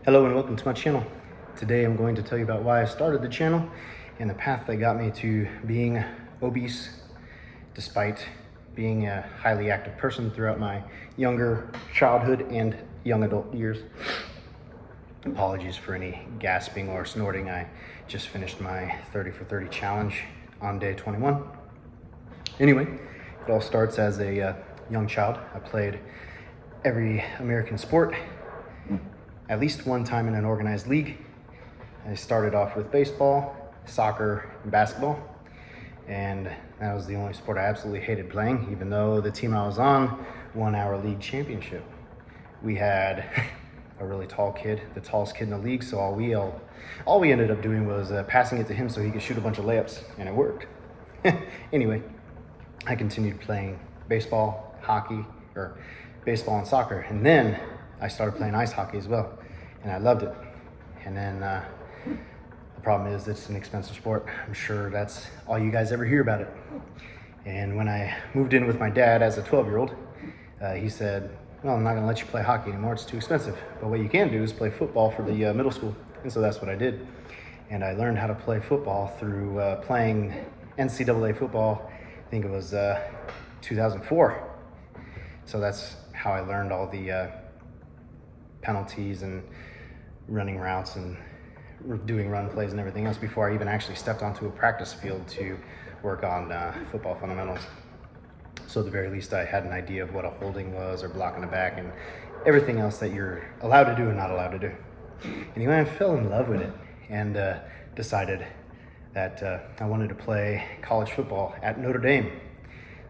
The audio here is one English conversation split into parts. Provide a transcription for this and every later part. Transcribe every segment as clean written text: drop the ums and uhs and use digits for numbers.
Hello and welcome to my channel. Today I'm going to tell you about why I started the channel and the path that got me to being obese despite being a highly active person throughout my younger childhood and young adult years. Apologies for any gasping or snorting. I just finished my 30 for 30 challenge on day 21. Anyway, it all starts as a young child. I played every American sport at least one time in an organized league. I started off with baseball, soccer, and basketball, and that was the only sport I absolutely hated playing, even though the team I was on won our league championship. We had a really tall kid, the tallest kid in the league, so all we ended up doing was passing it to him so he could shoot a bunch of layups, and it worked. Anyway, I continued playing baseball, baseball and soccer, and then I started playing ice hockey as well, and I loved it. And then the problem is it's an expensive sport. I'm sure that's all you guys ever hear about it. And when I moved in with my dad as a 12-year-old, he said, well, I'm not gonna let you play hockey anymore, it's too expensive. But what you can do is play football for the middle school. And so that's what I did. And I learned how to play football through playing NCAA football. I think it was 2004. So that's how I learned all the penalties and running routes and doing run plays and everything else before I even actually stepped onto a practice field to work on football fundamentals. So at the very least I had an idea of what a holding was or blocking the back and everything else that you're allowed to do and not allowed to do. Anyway, I fell in love with it and decided that I wanted to play college football at Notre Dame.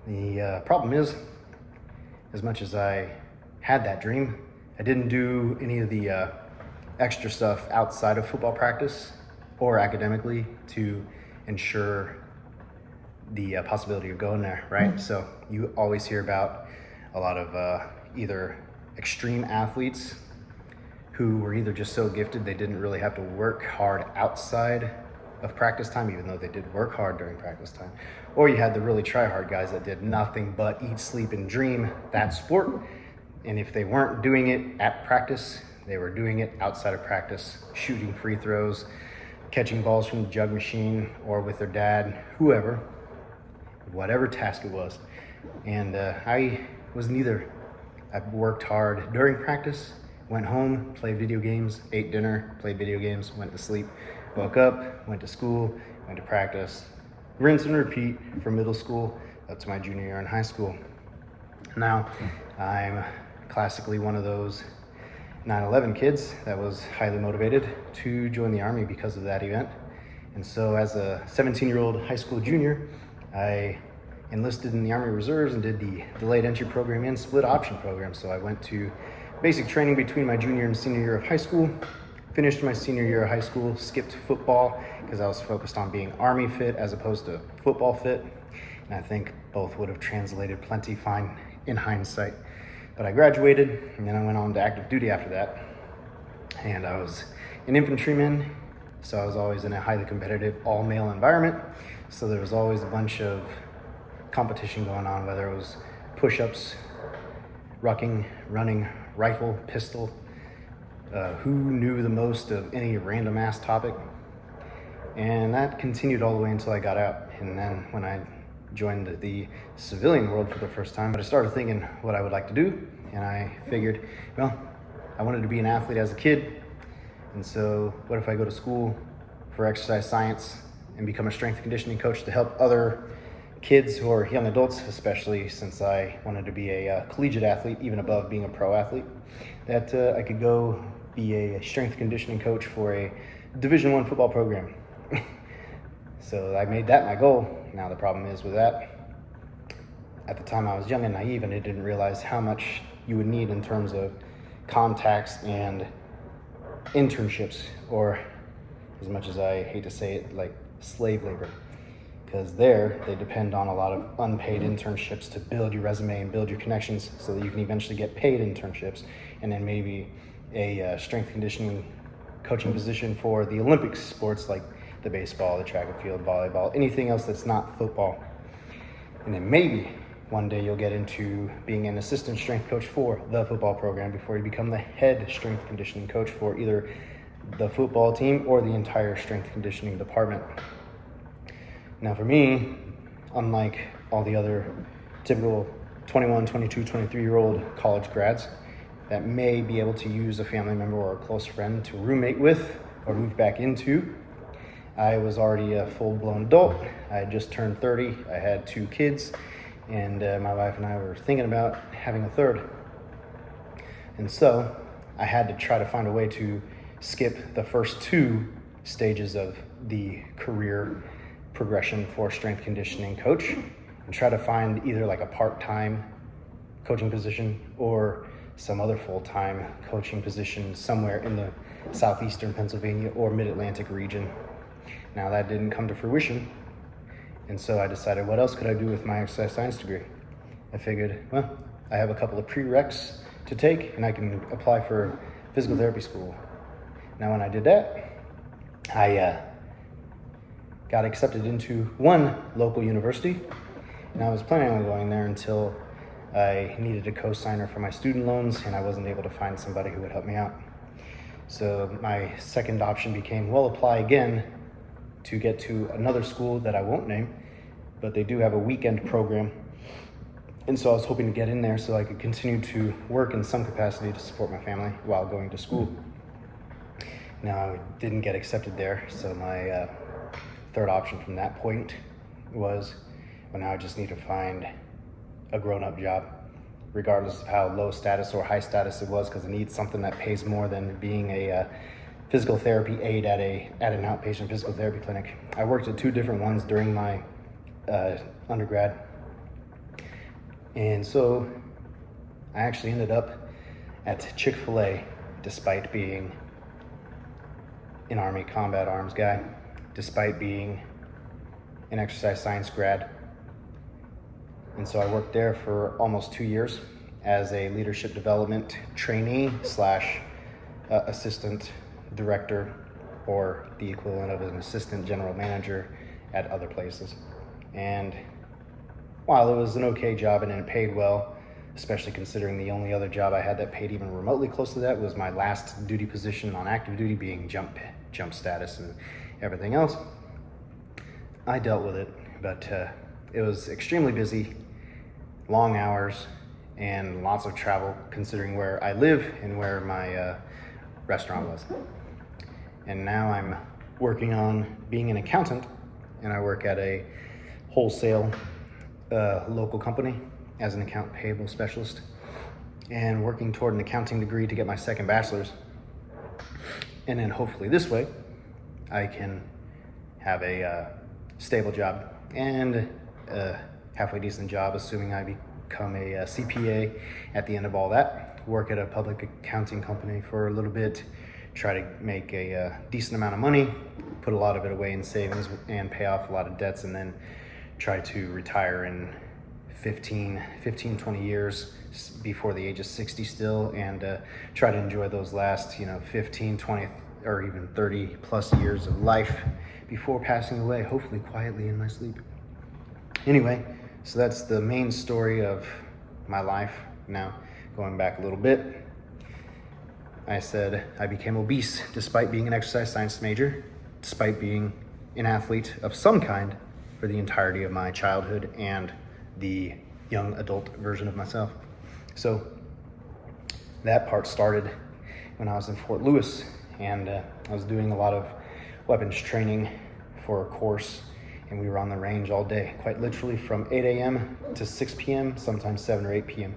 The problem is, as much as I had that dream, I didn't do any of the extra stuff outside of football practice or academically to ensure the possibility of going there, right? So you always hear about a lot of either extreme athletes who were either just so gifted they didn't really have to work hard outside of practice time, even though they did work hard during practice time. Or you had the really try-hard guys that did nothing but eat, sleep, and dream that sport. And if they weren't doing it at practice, they were doing it outside of practice, shooting free throws, catching balls from the jug machine, or with their dad, whoever, whatever task it was. And I was neither. I worked hard during practice, went home, played video games, ate dinner, played video games, went to sleep, woke up, went to school, went to practice, rinse and repeat from middle school up to my junior year in high school. Now, I'm classically one of those 9/11 kids that was highly motivated to join the Army because of that event. And so as a 17-year-old high school junior, I enlisted in the Army Reserves and did the delayed entry program and split option program. So I went to basic training between my junior and senior year of high school, finished my senior year of high school, skipped football because I was focused on being Army fit as opposed to football fit. And I think both would have translated plenty fine in hindsight. But I graduated, and then I went on to active duty after that. And I was an infantryman, so I was always in a highly competitive all-male environment. So there was always a bunch of competition going on, whether it was push-ups, rucking, running, rifle, pistol, who knew the most of any random ass topic. And that continued all the way until I got out. And then when I joined the civilian world for the first time, but I started thinking what I would like to do, and I figured, well, I wanted to be an athlete as a kid, and so what if I go to school for exercise science and become a strength and conditioning coach to help other kids who are young adults, especially since I wanted to be a collegiate athlete, even above being a pro athlete, that I could go be a strength and conditioning coach for a Division I football program. So I made that my goal. Now the problem is with that, at the time I was young and naive and I didn't realize how much you would need in terms of contacts and internships, or as much as I hate to say it, like slave labor. Because there, they depend on a lot of unpaid internships to build your resume and build your connections so that you can eventually get paid internships, and then maybe a strength conditioning coaching position for the Olympic sports like the baseball, the track and field, volleyball, anything else that's not football. And then maybe One day you'll get into being an assistant strength coach for the football program before you become the head strength conditioning coach for either the football team or the entire strength conditioning department. Now for me, unlike all the other typical 21, 22, 23-year-old college grads that may be able to use a family member or a close friend to roommate with or move back into, I was already a full-blown adult. I had just turned 30. I had 2 kids, and my wife and I were thinking about having a third. And so I had to try to find a way to skip the first 2 stages of the career progression for strength conditioning coach and try to find either like a part-time coaching position or some other full-time coaching position somewhere in the southeastern Pennsylvania or mid-Atlantic region. Now that didn't come to fruition, and so I decided, what else could I do with my exercise science degree? I figured, well, I have a couple of prereqs to take and I can apply for physical therapy school. Now when I did that, I got accepted into one local university, and I was planning on going there until I needed a co-signer for my student loans and I wasn't able to find somebody who would help me out. So my second option became, well, apply again to get to another school that I won't name, but they do have a weekend program. And so I was hoping to get in there so I could continue to work in some capacity to support my family while going to school. Now I didn't get accepted there, so my third option from that point was, well, now I just need to find a grown-up job, regardless of how low status or high status it was, because I need something that pays more than being a physical therapy aide at an outpatient physical therapy clinic. I worked at 2 different ones during my undergrad, and so I actually ended up at Chick-fil-A despite being an Army combat arms guy, despite being an exercise science grad. And so I worked there for almost 2 years as a leadership development trainee / assistant director, or the equivalent of an assistant general manager at other places. And while it was an okay job and it paid well, especially considering the only other job I had that paid even remotely close to that was my last duty position on active duty, being jump status and everything else, I dealt with it. But it was extremely busy, long hours, and lots of travel considering where I live and where my restaurant was. And now I'm working on being an accountant, and I work at a wholesale local company as an account payable specialist, and working toward an accounting degree to get my second bachelor's. And then hopefully this way I can have a stable job and a halfway decent job, assuming I become a CPA at the end of all that, work at a public accounting company for a little bit, try to make a decent amount of money, put a lot of it away in savings and pay off a lot of debts, and then try to retire in 15, 20 years before the age of 60 still, and try to enjoy those last 15, 20, or even 30 plus years of life before passing away, hopefully quietly in my sleep. Anyway, so that's the main story of my life. Now, going back a little bit, I said I became obese despite being an exercise science major, despite being an athlete of some kind for the entirety of my childhood and the young adult version of myself. So that part started when I was in Fort Lewis, and I was doing a lot of weapons training for a course, and we were on the range all day, quite literally from 8 a.m. to 6 p.m., sometimes 7 or 8 p.m.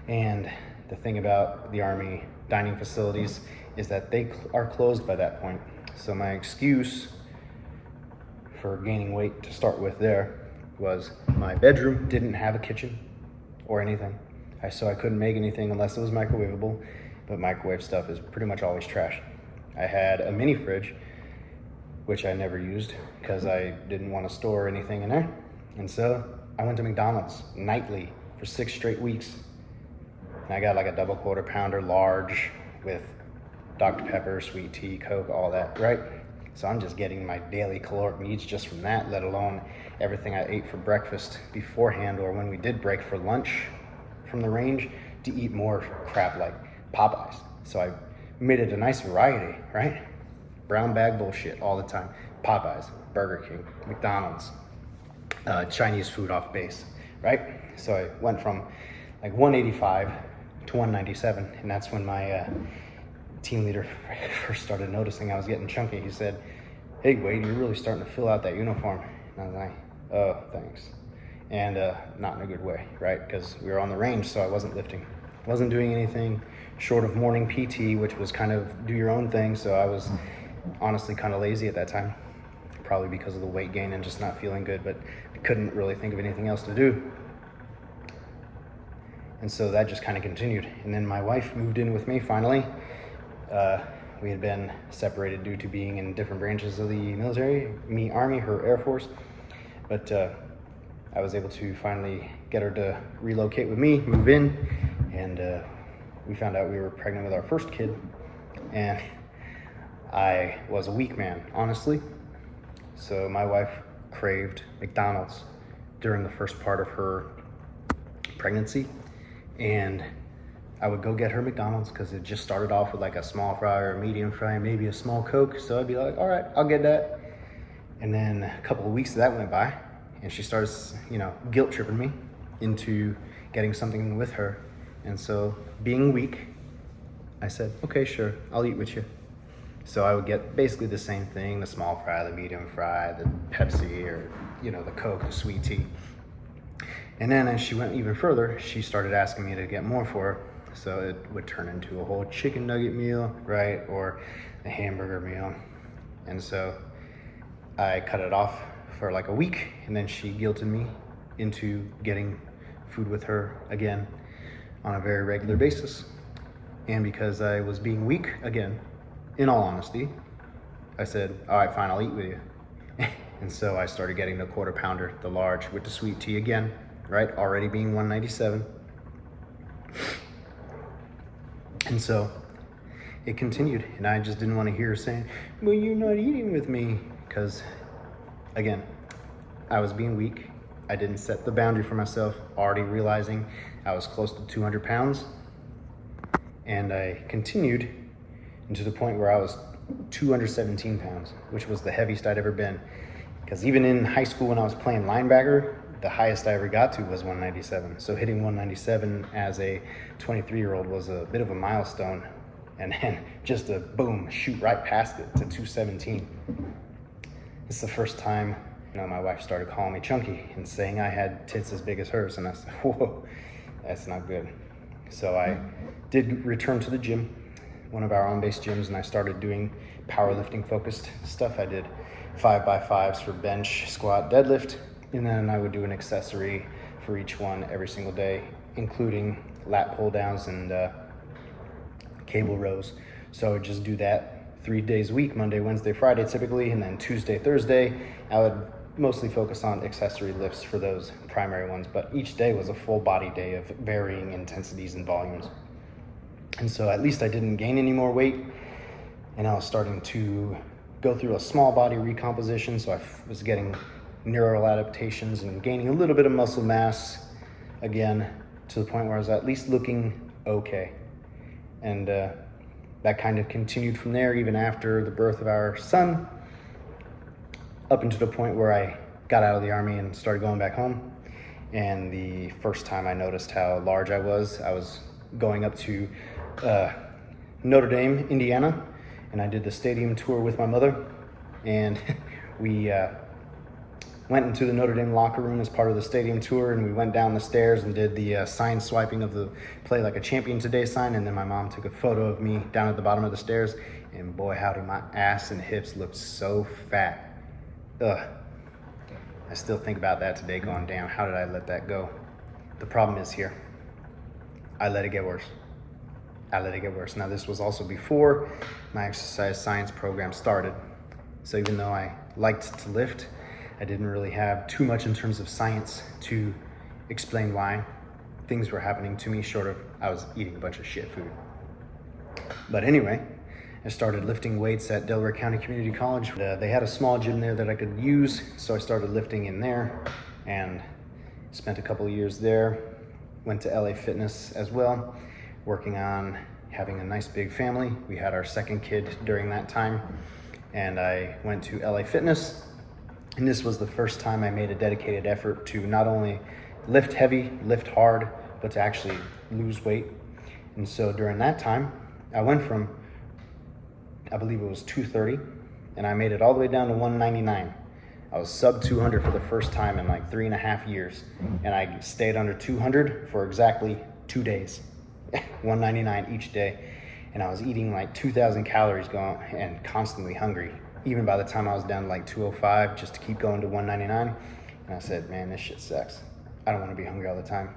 And the thing about the Army dining facilities is that they are closed by that point. So my excuse for gaining weight to start with there was my bedroom didn't have a kitchen or anything. So I couldn't make anything unless it was microwavable, but microwave stuff is pretty much always trash. I had a mini fridge, which I never used because I didn't want to store anything in there. And so I went to McDonald's nightly for 6 straight weeks. And I got like a double quarter pounder large with Dr. Pepper, sweet tea, Coke, all that, right? So I'm just getting my daily caloric needs just from that, let alone everything I ate for breakfast beforehand, or when we did break for lunch from the range, to eat more crap like Popeyes. So I made it a nice variety, right? Brown bag bullshit all the time. Popeyes, Burger King, McDonald's, Chinese food off base, right? So I went from like 185 to 197, and that's when my team leader first started noticing I was getting chunky. He said, "Hey Wade, you're really starting to fill out that uniform." And I was like, "Oh, thanks." And not in a good way, right? Because we were on the range, so I wasn't lifting. Wasn't doing anything short of morning PT, which was kind of do your own thing. So I was honestly kind of lazy at that time, probably because of the weight gain and just not feeling good, but I couldn't really think of anything else to do. And so that just kind of continued. And then my wife moved in with me finally. We had been separated due to being in different branches of the military, me Army, her Air Force. But I was able to finally get her to relocate with me, move in, and we found out we were pregnant with our first kid. And I was a weak man, honestly. So my wife craved McDonald's during the first part of her pregnancy. And I would go get her McDonald's because it just started off with like a small fry or a medium fry, maybe a small Coke. So I'd be like, all right, I'll get that. And then a couple of weeks of that went by, and she starts, guilt tripping me into getting something with her. And so being weak, I said, okay, sure, I'll eat with you. So I would get basically the same thing, the small fry, the medium fry, the Pepsi, or, the Coke, the sweet tea. And then as she went even further, she started asking me to get more for her. So it would turn into a whole chicken nugget meal, right? Or a hamburger meal. And so I cut it off for like a week, and then she guilted me into getting food with her again on a very regular basis. And because I was being weak again, in all honesty, I said, all right, fine, I'll eat with you. And so I started getting the quarter pounder, the large with the sweet tea again, right? Already being 197. And so it continued, and I just didn't want to hear her saying, well, you're not eating with me. Because, again, I was being weak. I didn't set the boundary for myself, already realizing I was close to 200 pounds. And I continued to the point where I was 217 pounds, which was the heaviest I'd ever been. Because even in high school when I was playing linebacker, the highest I ever got to was 197. So hitting 197 as a 23-year-old was a bit of a milestone. And then just a boom, shoot right past it to 217. It's the first time, my wife started calling me chunky and saying I had tits as big as hers. And I said, whoa, that's not good. So I did return to the gym, one of our on-base gyms, and I started doing powerlifting focused stuff. I did 5x5s for bench, squat, deadlift, and then I would do an accessory for each one every single day, including lat pull downs and cable rows. So I would just do that 3 days a week, Monday, Wednesday, Friday typically, and then Tuesday, Thursday, I would mostly focus on accessory lifts for those primary ones, but each day was a full body day of varying intensities and volumes. And so at least I didn't gain any more weight, and I was starting to go through a small body recomposition, so I was getting neural adaptations and gaining a little bit of muscle mass again, to the point where I was at least looking okay. And that kind of continued from there, even after the birth of our son, up until the point where I got out of the Army and started going back home. And the first time I noticed how large I was going up to Notre Dame, Indiana, and I did the stadium tour with my mother. And we went into the Notre Dame locker room as part of the stadium tour, and we went down the stairs and did the sign swiping of the Play Like a Champion Today sign. And then my mom took a photo of me down at the bottom of the stairs, and boy howdy, my ass and hips looked so fat. Ugh. I still think about that today, going, damn, how did I let that go? The problem is here. I let it get worse. Now, this was also before my exercise science program started. So even though I liked to lift, I didn't really have too much in terms of science to explain why things were happening to me, short of I was eating a bunch of shit food. But anyway, I started lifting weights at Delaware County Community College. They had a small gym there that I could use, so I started lifting in there and spent a couple of years there. Went to LA Fitness as well, working on having a nice big family. We had our second kid during that time, and I went to LA Fitness, and this was the first time I made a dedicated effort to not only lift heavy, lift hard, but to actually lose weight. And so during that time, I went from, I believe it was 230, and I made it all the way down to 199. I was sub 200 for the first time in like 3.5 years, and I stayed under 200 for exactly 2 days, 199 each day. And I was eating like 2,000 calories going and constantly hungry, even by the time I was down to like 205, just to keep going to 199. And I said, man, this shit sucks. I don't want to be hungry all the time.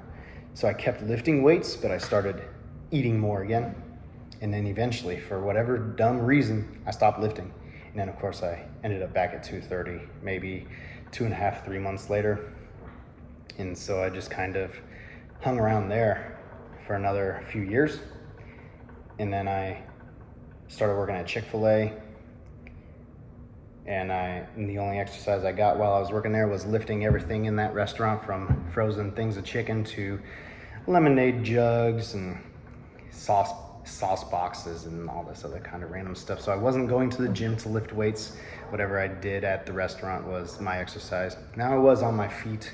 So I kept lifting weights, but I started eating more again. And then eventually, for whatever dumb reason, I stopped lifting. And then of course I ended up back at 230, maybe 2.5, 3 months later. And so I just kind of hung around there for another few years. And then I started working at Chick-fil-A. And the only exercise I got while I was working there was lifting everything in that restaurant, from frozen things of chicken to lemonade jugs and sauce boxes and all this other kind of random stuff. So I wasn't going to the gym to lift weights. Whatever I did at the restaurant was my exercise. Now I was on my feet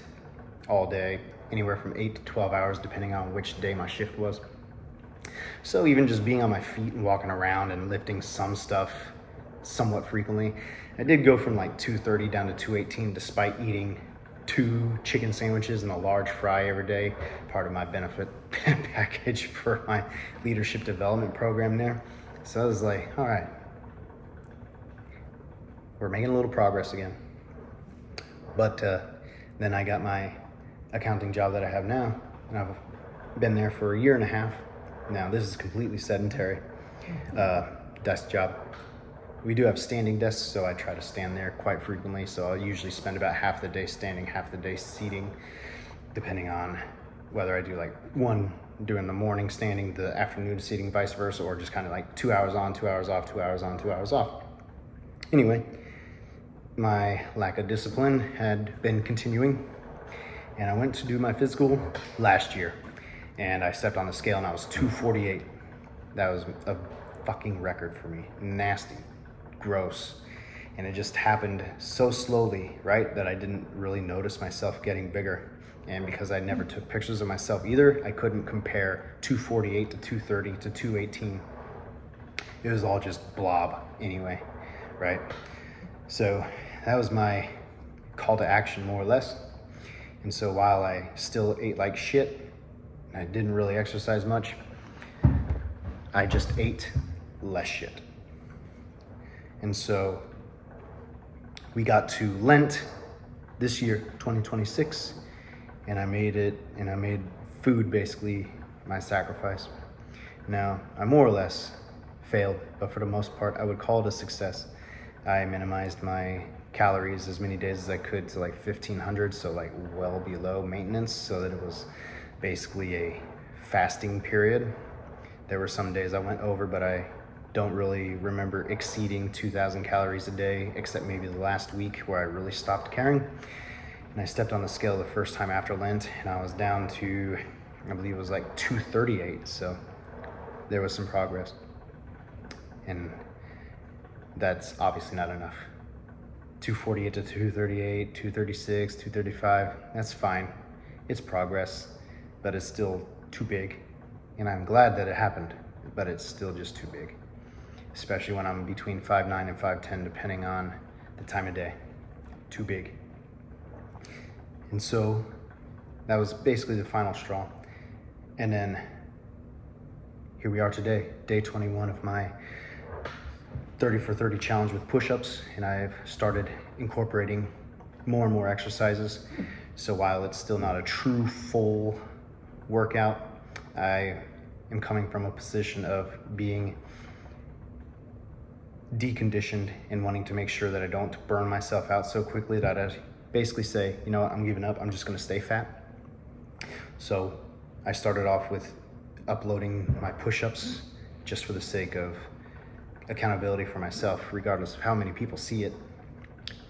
all day, anywhere from 8 to 12 hours, depending on which day my shift was. So even just being on my feet and walking around and lifting some stuff somewhat frequently, I did go from like 230 down to 218 despite eating 2 chicken sandwiches and a large fry every day, part of my benefit package for my leadership development program there. So I was like, all right, we're making a little progress again. But then I got my accounting job that I have now, and I've been there for 1.5 years. Now this is completely sedentary desk job. We do have standing desks, so I try to stand there quite frequently. So I'll usually spend about half the day standing, half the day seating, depending on whether I do like one during the morning standing, the afternoon seating, vice versa, or just kind of like 2 hours on, 2 hours off, 2 hours on, 2 hours off. Anyway, my lack of discipline had been continuing, and I went to do my physical last year, and I stepped on the scale and I was 248. That was a fucking record for me. Nasty. Gross. And it just happened so slowly, right, that I didn't really notice myself getting bigger. And because I never took pictures of myself either, I couldn't compare 248 to 230 to 218. It was all just blob anyway, right? So that was my call to action, more or less. And so while I still ate like shit, and I didn't really exercise much, I just ate less shit. And so we got to Lent this year, 2026, and I made food basically my sacrifice. Now, I more or less failed, but for the most part, I would call it a success. I minimized my calories as many days as I could to like 1,500, so like well below maintenance, so that it was basically a fasting period. There were some days I went over, but I don't really remember exceeding 2,000 calories a day, except maybe the last week where I really stopped caring. And I stepped on the scale the first time after Lent, and I was down to, I believe it was like 238. So there was some progress. And that's obviously not enough. 248 to 238, 236, 235, that's fine. It's progress, but it's still too big. And I'm glad that it happened, but it's still just too big. Especially when I'm between 5'9" and 5'10", depending on the time of day. Too big. And so that was basically the final straw. And then here we are today, day 21 of my 30 for 30 challenge with push-ups, and I've started incorporating more and more exercises. So while it's still not a true full workout, I am coming from a position of being deconditioned and wanting to make sure that I don't burn myself out so quickly that I basically say, you know what, I'm giving up, I'm just gonna stay fat. So I started off with uploading my push-ups just for the sake of accountability for myself, regardless of how many people see it,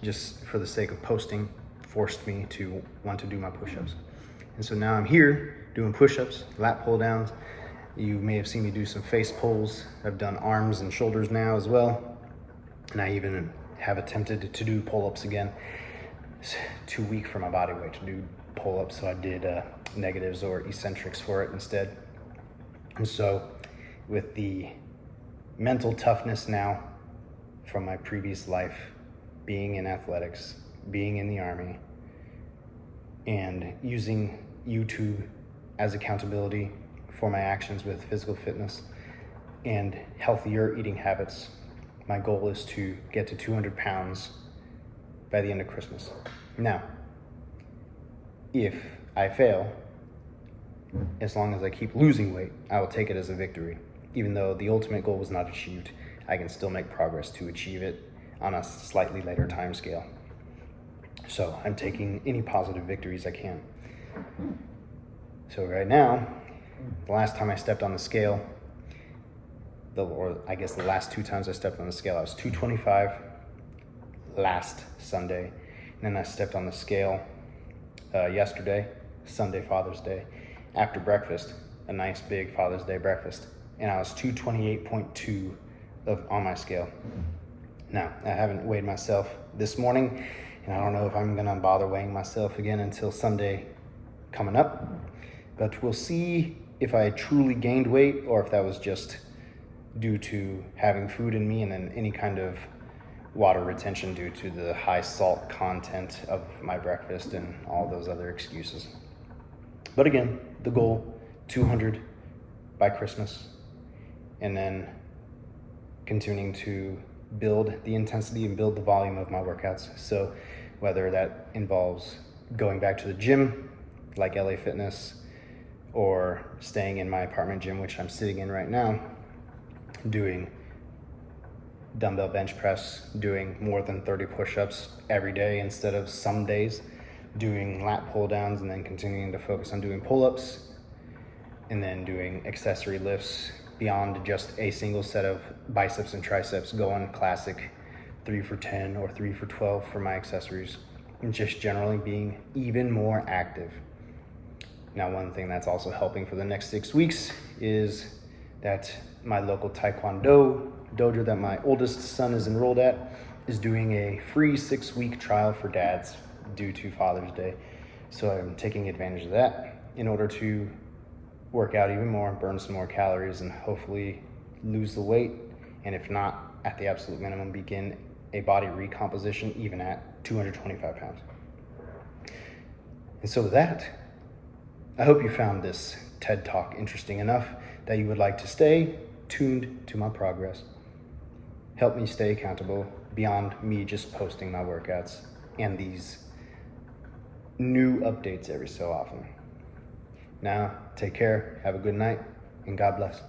just for the sake of posting, forced me to want to do my push-ups. And so now I'm here doing push-ups, lat pull downs. You may have seen me do some face pulls. I've done arms and shoulders now as well. And I even have attempted to do pull-ups again. It's too weak for my body weight to do pull-ups, so I did negatives or eccentrics for it instead. And so with the mental toughness now from my previous life, being in athletics, being in the Army, and using YouTube as accountability for my actions with physical fitness and healthier eating habits, my goal is to get to 200 pounds by the end of Christmas. Now, if I fail, as long as I keep losing weight, I will take it as a victory. Even though the ultimate goal was not achieved, I can still make progress to achieve it on a slightly later time scale. So I'm taking any positive victories I can. So right now, the last time I stepped on the scale, or I guess the last 2 times I stepped on the scale, I was 225 last Sunday. And then I stepped on the scale yesterday, Sunday, Father's Day, after breakfast, a nice big Father's Day breakfast. And I was 228.2 on my scale. Now, I haven't weighed myself this morning, and I don't know if I'm gonna bother weighing myself again until Sunday coming up, but we'll see if I truly gained weight or if that was just due to having food in me and then any kind of water retention due to the high salt content of my breakfast and all those other excuses. But again, the goal, 200 by Christmas, and then continuing to build the intensity and build the volume of my workouts. So whether that involves going back to the gym, like LA Fitness, or staying in my apartment gym, which I'm sitting in right now, doing dumbbell bench press, doing more than 30 push-ups every day instead of some days, doing lat pull downs, and then continuing to focus on doing pull-ups, and then doing accessory lifts beyond just a single set of biceps and triceps, going classic 3 for 10 or 3 for 12 for my accessories, and just generally being even more active. Now, one thing that's also helping for the next 6 weeks is that my local Taekwondo dojo that my oldest son is enrolled at is doing a free 6-week trial for dads due to Father's Day. So I'm taking advantage of that in order to work out even more, burn some more calories, and hopefully lose the weight. And if not, at the absolute minimum, begin a body recomposition even at 225 pounds. And so with that, I hope you found this TED Talk interesting enough that you would like to stay tuned to my progress. Help me stay accountable beyond me just posting my workouts and these new updates every so often. Now, take care, have a good night, and God bless.